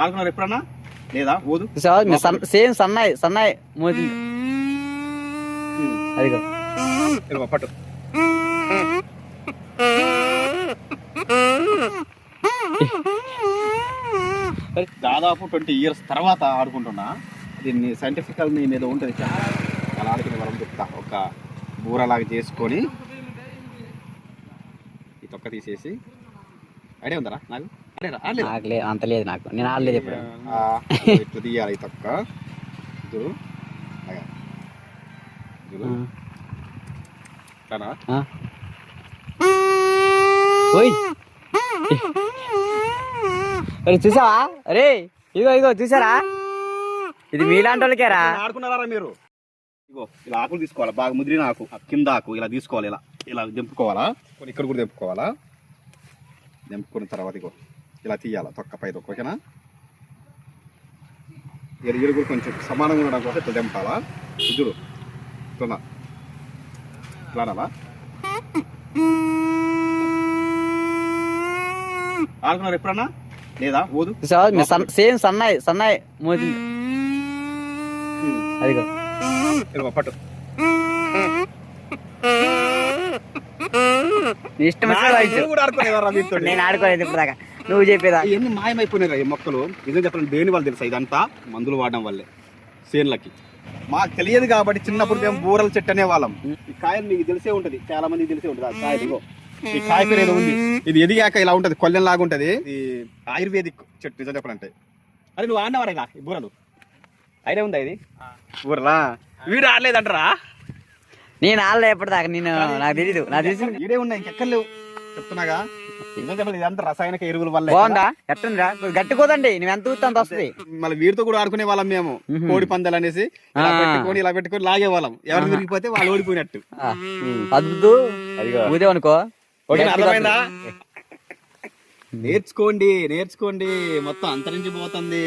ఆడుకున్నారు ఎప్పుడన్నా లేదా ఓదు సేమ్ సన్నాయి మోది అదిగో పట్టు దాదాపు 20 years తర్వాత ఆడుకుంటున్నా. దీన్ని సైంటిఫికల్ మీద ఉంటుంది అలా ఆడుకునే వాళ్ళని చెప్తా. ఒక బూరలాగా చేసుకొని ఈ తొక్క తీసేసి ఐడియా ఉందరా నాకు అంత లేదు నాకు, నేను ఆడలేదు ఇప్పుడు. ఇట్లా తీయాలి ఈ తొక్క చూడు చూసావా? అరే ఇగో చూసారా? ఇది మీలాంటి వాళ్ళకేరా. ఆడుకున్నారా మీరు? ఇగో ఇలా ఆకులు తీసుకోవాలా, బాగా ముదిరిన ఆకు, కింద ఆకు ఇలా తీసుకోవాలి, ఇలా దింపుకోవాలా, ఇక్కడ కూడా దింపుకోవాలా. దింపుకున్న తర్వాత ఇగో ఇలా తీయాలా తొక్క పై తొక్క, ఓకేనా? ఎరుగు కూడా కొంచెం సమానంగా ఉండడం కోసం ఇట్లా దింపాలా. ఇద్దరు ఇట్లా ఇట్లానా ఆడుకున్నారు ఎప్పుడన్నా లేదా ఓదు సేమ్ సన్నాయి మోది అదిగో పట్టు ఇష్టం. నేను ఆడుకోలేదు ఇప్పుడు దాకా, నువ్వు చెప్పేదా. ఇవన్నీ మాయమైపోయినాయి ఈ మొక్కలు. నిజం చెప్పండి, దేని వాళ్ళు తెలుసా? ఇదంతా మందులు వాడడం వల్లే సేన్లకి. మాకు తెలియదు కాబట్టి చిన్నప్పుడు మేము బూరల చెట్టు అనే వాళ్ళం. ఈ కాయలు మీకు తెలిసే ఉంటది, చాలా మందికి తెలిసే ఉంటది. ఆ కాయలు ఇగో ఈ కాయ పేరు ఏదో ఉంది, ఇది ఎదిగాక ఇలా ఉంటది, కొల్లెం లాగా ఉంటది. ఇది ఆయుర్వేదిక్ చెట్టు నిజం చెప్పాలంటే. అరే నువ్వు ఆడినవారేగా ఈ బూరలు? ఐడియా ఉందా ఇది బూరలా? వీడు ఆడలేదంటారా? నేను ఆడలే ఎప్పటిదాకా, నాకు తెలీదు. నాకు తెలిసి వీడే ఉన్నాయి, ఇంకెక్కడ లేవు చెప్తున్నాగా. నిజం చెప్పాలి, ఇదంతా రసాయనిక ఎరువుల వల్ల. బాగుందా? ఎట్టుందిరా? గట్టుకోదండి, నువ్వు ఎంత అంత వస్తుంది. మళ్ళీ వీరితో కూడా ఆడుకునే వాళ్ళం మేము. కోడి పందాలు అనేసి ఇలా పెట్టుకొని లాగే వాళ్ళం. ఎవరు తిరిగిపోతే వాళ్ళు ఓడిపోయినట్టు. ఉదయం అనుకో. అర్థమైందా? నేర్చుకోండి మొత్తం అంతరించిపోతుంది.